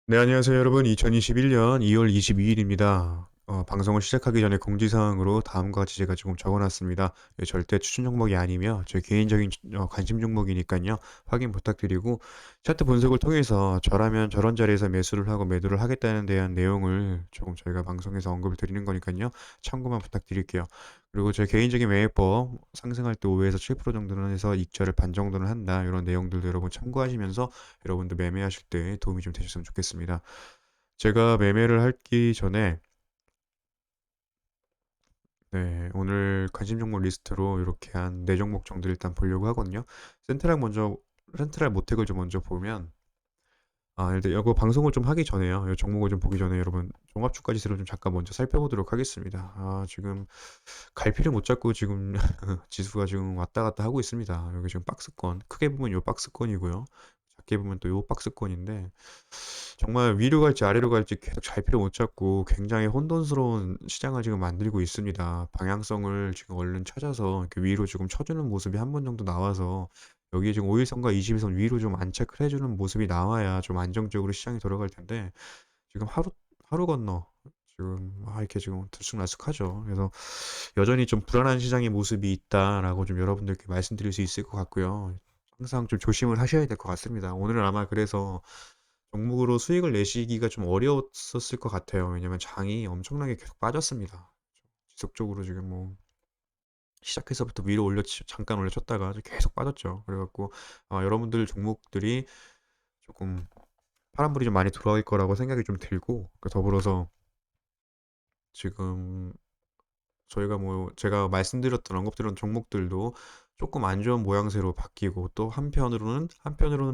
네, 안녕하세요, 여러분. 2021년 2월 22일입니다. 방송을 시작하기 전에 공지사항으로 다음과 같이 제가 조금 적어놨습니다. 절대 추천 종목이 아니며 제 개인적인 관심 종목이니까요. 확인 부탁드리고 차트 분석을 통해서 저라면 저런 자리에서 매수를 하고 매도를 하겠다는 대한 내용을 조금 저희가 방송에서 언급을 드리는 거니까요. 참고만 부탁드릴게요. 그리고 제 개인적인 매매법 상승할 때 5에서 7% 정도는 해서 익절을 반 정도는 한다. 이런 내용들도 여러분 참고하시면서 여러분들 매매하실 때 도움이 좀 되셨으면 좋겠습니다. 제가 매매를 하기 전에 네, 오늘 관심 종목 리스트로 이렇게 한 4종목 정도 일단 보려고 하거든요. 센트럴 모텍을 좀 먼저 보면 일단 이거 방송을 좀 하기 전에요. 이 종목을 좀 보기 전에 여러분 종합주가지수를 좀 잠깐 먼저 살펴보도록 하겠습니다. 지금 갈피를 못 잡고 지금 지수가 지금 왔다 갔다 하고 있습니다. 여기 지금 박스권 크게 보면 요 박스권이고요. 작게 보면 또 요 박스권인데 정말 위로 갈지 아래로 갈지 계속 잘필을 못 잡고 굉장히 혼돈스러운 시장을 지금 만들고 있습니다. 방향성을 지금 얼른 찾아서 이렇게 위로 지금 쳐주는 모습이 한 번 정도 나와서 여기에 지금 5일선과 20일선 위로 좀 안착을 해주는 모습이 나와야 좀 안정적으로 시장이 돌아갈 텐데 지금 하루 건너 지금 이렇게 지금 들쑥날쑥하죠. 그래서 여전히 좀 불안한 시장의 모습이 있다라고 좀 여러분들께 말씀드릴 수 있을 것 같고요. 항상 좀 조심을 하셔야 될 것 같습니다. 오늘은 아마 그래서 종목으로 수익을 내시기가 좀 어려웠었을 것 같아요. 왜냐면 장이 엄청나게 계속 빠졌습니다. 지속적으로 지금 뭐 시작해서부터 위로 잠깐 올려쳤다가 계속 빠졌죠. 그래갖고 여러분들 종목들이 조금 파란불이 좀 많이 들어올 거라고 생각이 좀 들고 더불어서 지금 저희가 뭐 제가 말씀드렸던 언급드렸던 종목들도 조금 안 좋은 모양새로 바뀌고 또 한편으로는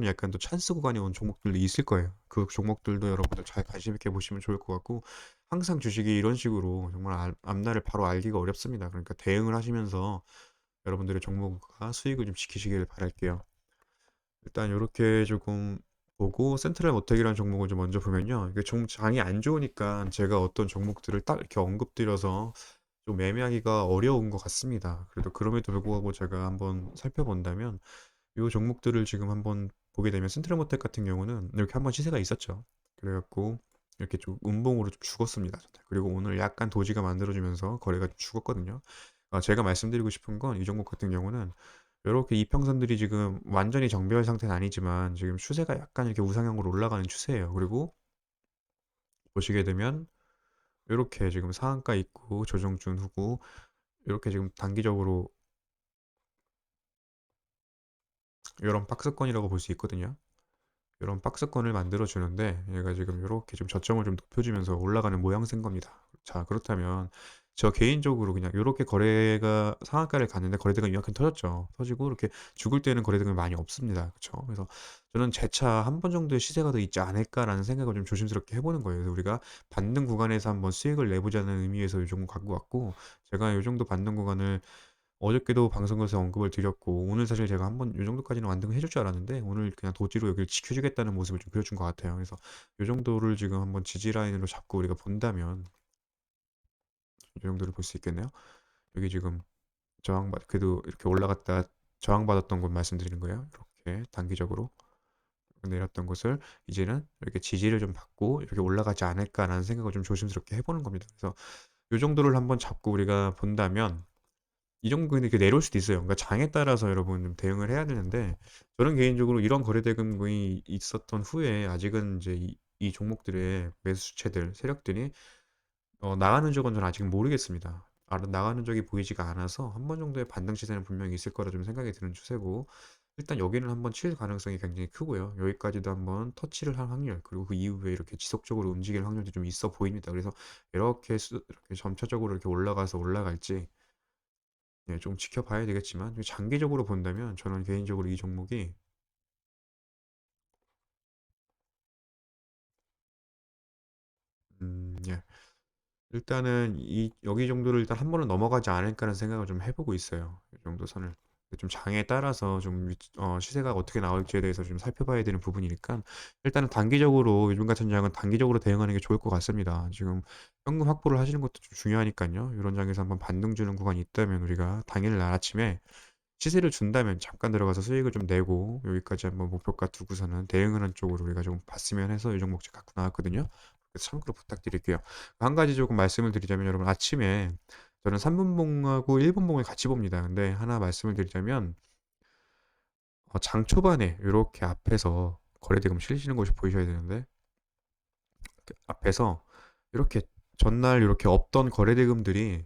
약간 또 찬스 구간이 온 종목들도 있을 거예요. 그 종목들도 여러분들 잘 관심 있게 보시면 좋을 것 같고 항상 주식이 이런 식으로 정말 앞날을 바로 알기가 어렵습니다. 그러니까 대응을 하시면서 여러분들의 종목과 수익을 좀 지키시길 바랄게요. 일단 요렇게 조금 보고 센트럴 모텍이라는 종목을 좀 먼저 보면요. 이게 장이 안 좋으니까 제가 어떤 종목들을 딱 이렇게 언급드려서 좀 매매하기가 어려운 것 같습니다. 그래도 그럼에도 불구하고 제가 한번 살펴본다면 이 종목들을 지금 한번 보게 되면 센트럴모텍 같은 경우는 이렇게 한번 시세가 있었죠. 그래갖고 이렇게 좀 음봉으로 좀 죽었습니다. 그리고 오늘 약간 도지가 만들어지면서 거래가 좀 죽었거든요. 제가 말씀드리고 싶은 건 이 종목 같은 경우는 이렇게 이평선들이 지금 완전히 정배열 상태는 아니지만 지금 추세가 약간 이렇게 우상향으로 올라가는 추세예요. 그리고 보시게 되면 이렇게 지금 상한가 있고 조정 중 후고 이렇게 지금 단기적으로 이런 박스권이라고 볼 수 있거든요. 이런 박스권을 만들어 주는데 얘가 지금 이렇게 좀 저점을 좀 높여주면서 올라가는 모양새인 겁니다. 자, 그렇다면 저 개인적으로 그냥 이렇게 거래가 상한가를 갔는데 거래대금이 이만큼 터졌죠. 터지고 이렇게 죽을 때는 거래대금이 많이 없습니다. 그렇죠? 그래서 저는 제 차 한 번 정도의 시세가 더 있지 않을까라는 생각을 좀 조심스럽게 해보는 거예요. 그래서 우리가 받는 구간에서 한번 수익을 내보자는 의미에서 이 정도 갖고 왔고 제가 이 정도 받는 구간을 어저께도 방송에서 언급을 드렸고 오늘 사실 제가 한번 요 정도까지는 완등을 해줄 줄 알았는데 오늘 그냥 도지로 여기를 지켜주겠다는 모습을 좀 보여준 것 같아요. 그래서 요 정도를 지금 한번 지지 라인으로 잡고 우리가 본다면 이 정도를 볼 수 있겠네요. 여기 지금 그래도 이렇게 올라갔다 저항받았던 곳 말씀드리는 거예요. 이렇게 단기적으로 내렸던 곳을 이제는 이렇게 지지를 좀 받고 이렇게 올라가지 않을까라는 생각을 좀 조심스럽게 해보는 겁니다. 그래서 요 정도를 한번 잡고 우리가 본다면 이 정도 이렇게 내려올 수도 있어요. 그러니까 장에 따라서 여러분 좀 대응을 해야 되는데 저는 개인적으로 이런 거래대금이 있었던 후에 아직은 이제 이 종목들의 매수 주체들 세력들이 나가는 적은 저는 아직은 모르겠습니다. 나가는 적이 보이지가 않아서 한 번 정도의 반등 시세는 분명히 있을 거라 좀 생각이 드는 추세고 일단 여기는 한번 칠 가능성이 굉장히 크고요. 여기까지도 한번 터치를 할 확률 그리고 그 이후에 이렇게 지속적으로 움직일 확률도 좀 있어 보입니다. 그래서 이렇게 점차적으로 이렇게 올라가서 올라갈지 네, 좀 지켜봐야 되겠지만 장기적으로 본다면 저는 개인적으로 이 종목이 예. 일단은 여기 정도를 일단 한 번은 넘어가지 않을까라는 생각을 좀 해보고 있어요. 이 정도 선을. 좀 장에 따라서 좀 시세가 어떻게 나올지에 대해서 좀 살펴봐야 되는 부분이니까 일단은 단기적으로 요즘 같은 장은 단기적으로 대응하는 게 좋을 것 같습니다. 지금 현금 확보를 하시는 것도 좀 중요하니까요. 이런 장에서 한번 반등 주는 구간이 있다면 우리가 당일 날 아침에 시세를 준다면 잠깐 들어가서 수익을 좀 내고 여기까지 한번 목표가 두고서는 대응하는 쪽으로 우리가 좀 봤으면 해서 이 종목 제가 갖고 나왔거든요. 그래서 참고로 부탁드릴게요. 한 가지 조금 말씀을 드리자면 여러분 아침에 저는 3 분봉하고 1 분봉을 같이 봅니다. 근데 하나 말씀을 드리자면 장 초반에 요렇게 앞에서 거래대금 실리시는 것이 보이셔야 되는데 앞에서 이렇게 전날 이렇게 없던 거래대금들이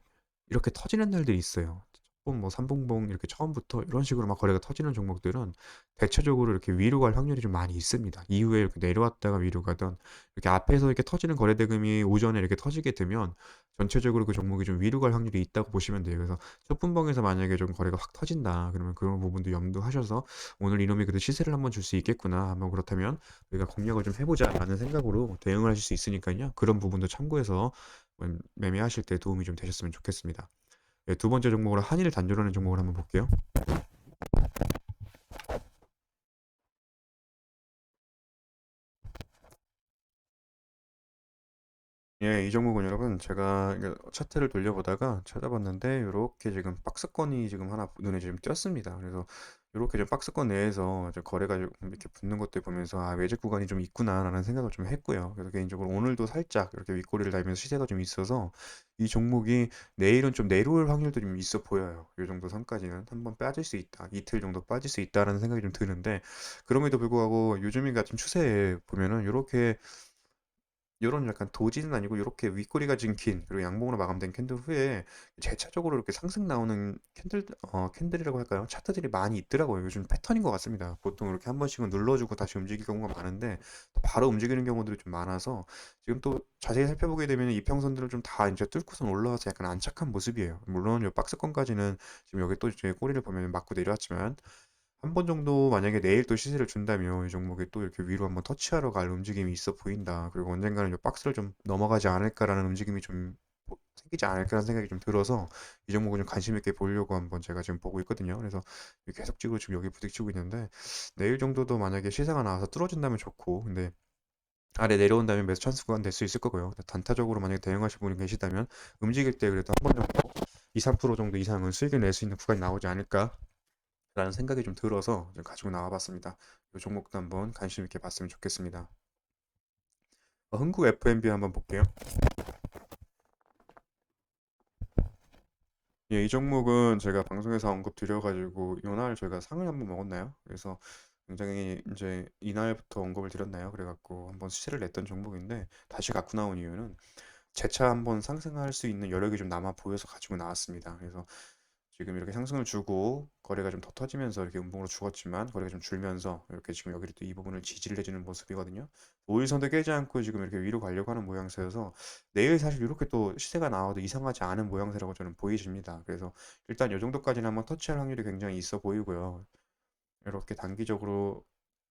이렇게 터지는 날들이 있어요. 조금 뭐 삼봉봉 이렇게 처음부터 이런 식으로 막 거래가 터지는 종목들은 대체적으로 이렇게 위로 갈 확률이 좀 많이 있습니다. 이후에 이렇게 내려왔다가 위로 가던 이렇게 앞에서 이렇게 터지는 거래대금이 오전에 이렇게 터지게 되면 전체적으로 그 종목이 좀 위로 갈 확률이 있다고 보시면 돼요. 그래서 첫 분봉에서 만약에 좀 거래가 확 터진다 그러면 그런 부분도 염두하셔서 '오늘 이놈이 그래도 시세를 한번 줄 수 있겠구나. 한번 그렇다면 우리가 공략을 좀 해보자'라는 생각으로 대응을 하실 수 있으니까요. 그런 부분도 참고해서 매매하실 때 도움이 좀 되셨으면 좋겠습니다. 네, 두 번째 종목으로 한일 단조라는 종목을 한번 볼게요. 예, 이 종목은 여러분 제가 이게 차트를 돌려보다가 찾아봤는데 요렇게 지금 박스권이 지금 하나 눈에 좀 띄었습니다. 그래서 요렇게 좀 박스권 내에서 이제 거래가 좀 이렇게 붙는 것들 보면서 '아 매집 구간이 좀 있구나.'라는 생각을 좀 했고요. 그래서 개인적으로 오늘도 살짝 이렇게 윗꼬리를 달면서 시세가 좀 있어서 이 종목이 내일은 좀 내려올 확률도 좀 있어 보여요. 요 정도 선까지는 '한번 빠질 수 있다. 이틀 정도 빠질 수 있다.'라는 생각이 좀 드는데 그럼에도 불구하고 요즘 같은 추세에 보면은 요렇게 요런 약간 도지는 아니고 요렇게 윗꼬리가 긴 그리고 양봉으로 마감된 캔들 후에 재차적으로 이렇게 상승 나오는 캔들이라고 할까요? 차트들이 많이 있더라고요. 요즘 패턴인 것 같습니다. 보통 이렇게 한 번씩은 눌러주고 다시 움직일 경우가 많은데 바로 움직이는 경우들이 좀 많아서 지금 또 자세히 살펴보게 되면 이평선들을 좀 다 인제 뚫고선 올라와서 약간 안착한 모습이에요. 물론 요 박스권까지는 지금 여기 또 이제 꼬리를 보면 맞고 내려왔지만 한 번 정도 만약에 내일 또 시세를 준다면 이 종목이 또 이렇게 위로 한번 터치하러 갈 움직임이 있어 보인다. 그리고 언젠가는 이 박스를 좀 넘어가지 않을까라는 움직임이 좀 생기지 않을까라는 생각이 좀 들어서 이 종목은 좀 관심 있게 보려고 한번 제가 지금 보고 있거든요. 그래서 계속적으로 지금 여기 부딪히고 있는데 내일 정도도 만약에 시세가 나와서 뚫어진다면 좋고 근데 아래 내려온다면 매수 찬스 구간 될 수 있을 거고요. 단타적으로 만약에 대응하실 분이 계시다면 움직일 때 그래도 한 번 정도 2~3% 정도 이상은 수익을 낼 수 있는 구간이 나오지 않을까 라는 생각이 좀 들어서 좀 가지고 나와 봤습니다. 이 종목도 한번 관심 있게 봤으면 좋겠습니다. 흥국 F&B 한번 볼게요. 예, 이 종목은 제가 방송에서 언급 드려가지고 이날 저희가 상을 한번 먹었나요? 그래서 굉장히 이제 이날부터 언급을 드렸나요? 그래갖고 한번 수치를 냈던 종목인데 다시 갖고 나온 이유는 재차 한번 상승할 수 있는 여력이 좀 남아 보여서 가지고 나왔습니다. 그래서 지금 이렇게 상승을 주고 거래가 좀 더 터지면서 이렇게 음봉으로 죽었지만 거래가 좀 줄면서 이렇게 지금 여기를 또 이 부분을 지지를 해주는 모습이거든요. 5일선도 깨지 않고 지금 이렇게 위로 가려고 하는 모양새여서 내일 사실 이렇게 또 시세가 나와도 이상하지 않은 모양새라고 저는 보이집니다. 그래서 일단 이 정도까지는 한번 터치할 확률이 굉장히 있어 보이고요. 이렇게 단기적으로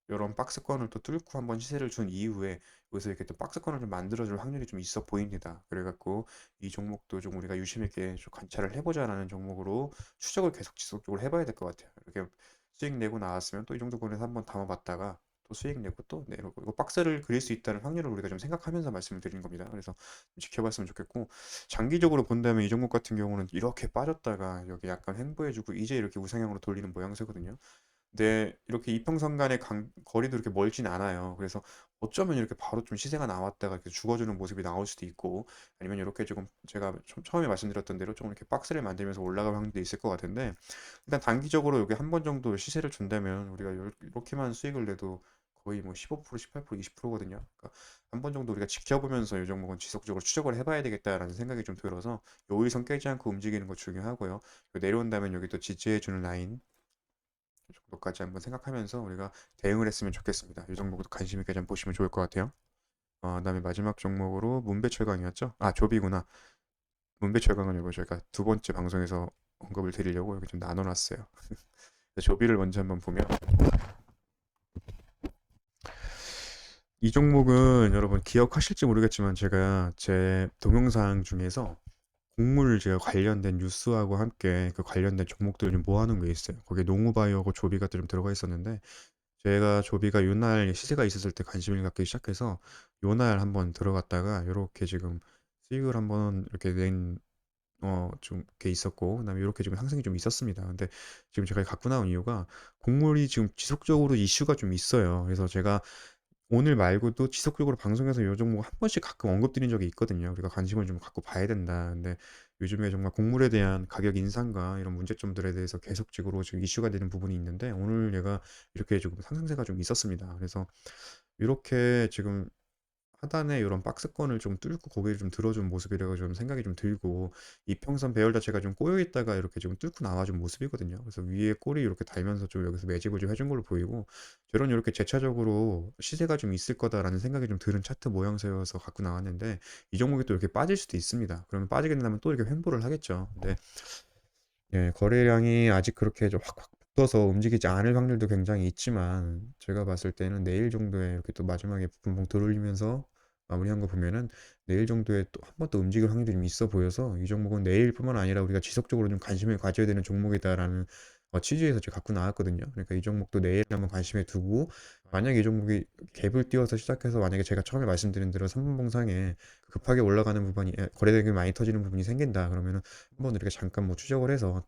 이런 박스권을 또 뚫고 한번 시세를 준 이후에 여기서 이렇게 또 박스권을 좀 만들어줄 확률이 좀 있어 보입니다. 그래갖고 이 종목도 좀 우리가 유심 있게 좀 관찰을 해보자라는 종목으로 추적을 계속 지속적으로 해봐야 될 것 같아요. 이렇게 수익 내고 나왔으면 또 이 정도 권에서 한번 담아봤다가 또 수익 내고 또 내려고 이거 박스를 그릴 수 있다는 확률을 우리가 좀 생각하면서 말씀을 드리는 겁니다. 그래서 좀 지켜봤으면 좋겠고 장기적으로 본다면 이 종목 같은 경우는 이렇게 빠졌다가 여기 약간 횡보해주고 이제 이렇게 우상향으로 돌리는 모양새거든요. 네. 이렇게 이평선 간의 거리도 이렇게 멀진 않아요. 그래서 어쩌면 이렇게 바로 좀 시세가 나왔다가 이렇게 죽어주는 모습이 나올 수도 있고 아니면 이렇게 조금 제가 처음에 말씀드렸던 대로 조금 이렇게 박스를 만들면서 올라갈 확률도 있을 것 같은데 일단 단기적으로 여기 한 번 정도 시세를 준다면 우리가 이렇게만 수익을 내도 거의 뭐 15%, 18%, 20%거든요. 그러니까 한 번 정도 우리가 지켜보면서 이 종목은 지속적으로 추적을 해봐야 되겠다라는 생각이 좀 들어서 요일선 깨지 않고 움직이는 거 중요하고요. 내려온다면 여기 또 지지해주는 라인 정도까지 한번 생각하면서 우리가 대응을 했으면 좋겠습니다. 이 종목도 관심 있게 좀 보시면 좋을 것 같아요. 그다음에 마지막 종목으로 문배철강이었죠? 아, 조비구나. 문배철강은 이거 저희가 두 번째 방송에서 언급을 드리려고 이렇게 좀 나눠놨어요. 조비를 먼저 한번 보면 이 종목은 여러분 기억하실지 모르겠지만 제가 제 동영상 중에서 곡물 제가 관련된 뉴스하고 함께 그 관련된 종목들을 좀 모아놓은 게 있어요. 거기에 농우바이오하고 조비가 좀 들어가 있었는데 제가 조비가 요날 시세가 있었을 때 관심을 갖기 시작해서 요날 한번 들어갔다가 요렇게 지금 수익을 한번 이렇게 낸 좀 이렇게 있었고, 그다음에 요렇게 지금 상승이 좀 있었습니다. 근데 지금 제가 갖고 나온 이유가 곡물이 지금 지속적으로 이슈가 좀 있어요. 그래서 제가 오늘 말고도 지속적으로 방송에서 요 종목 한 번씩 가끔 언급드린 적이 있거든요. 우리가 관심을 좀 갖고 봐야 된다. 근데 요즘에 정말 곡물에 대한 가격 인상과 이런 문제점들에 대해서 계속적으로 지금 이슈가 되는 부분이 있는데, 오늘 얘가 이렇게 조금 상승세가 좀 있었습니다. 그래서 이렇게 지금 하단에 이런 박스권을 좀 뚫고 고개를 좀 들어준 모습이라고 좀 생각이 좀 들고, 이평선 배열 자체가 좀 꼬여 있다가 이렇게 좀 뚫고 나와준 모습이거든요. 그래서 위에 꼬리 이렇게 달면서 좀 여기서 매집을 좀 해준 걸로 보이고, 저런 이렇게 재차적으로 시세가 좀 있을 거다라는 생각이 좀 드는 차트 모양새여서 갖고 나왔는데, 이 종목이 또 이렇게 빠질 수도 있습니다. 그러면 빠지게 된다면 또 이렇게 횡보를 하겠죠. 근데 예, 거래량이 아직 그렇게 좀 확확 붙어서 움직이지 않을 확률도 굉장히 있지만, 제가 봤을 때는 내일 정도에 이렇게 또 마지막에 분봉 들어올리면서 마무리한 거 보면은 내일 정도에 또 한 번 더 움직일 확률이 좀 있어 보여서, 이 종목은 내일뿐만 아니라 우리가 지속적으로 좀 관심을 가져야 되는 종목이다라는 취지에서 제가 갖고 나왔거든요. 그러니까 이 종목도 내일 한번 관심에 두고, 만약에 이 종목이 갭을 띄워서 시작해서 만약에 제가 처음에 말씀드린 대로 3분 봉상에 급하게 올라가는 부분이, 거래량이 많이 터지는 부분이 생긴다 그러면은 한번 이렇게 잠깐 뭐 추적을 해서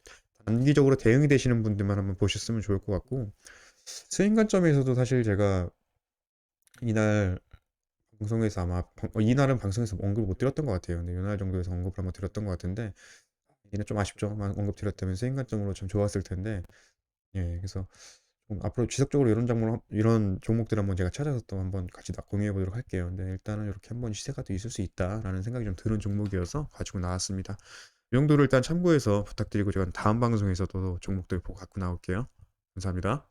단기적으로 대응이 되시는 분들만 한번 보셨으면 좋을 것 같고, 수익 관점에서도 사실 제가 이날 방송에서 이날은 방송에서 언급을 못 드렸던 것 같아요. 근데 이날 정도에서 언급을 한번 드렸던 것 같은데, 이날 좀 아쉽죠. 언급 드렸다면 수익 관점으로 참 좋았을 텐데. 예, 그래서 좀 앞으로 지속적으로 이런 종목들 한번 제가 찾아서 또 한번 같이 공유해 보도록 할게요. 근데 일단은 이렇게 한번 시세가 또 있을 수 있다라는 생각이 좀 드는 종목이어서 가지고 나왔습니다. 이 정도를 일단 참고해서 부탁드리고, 제가 다음 방송에서도 종목들 보고 갖고 나올게요. 감사합니다.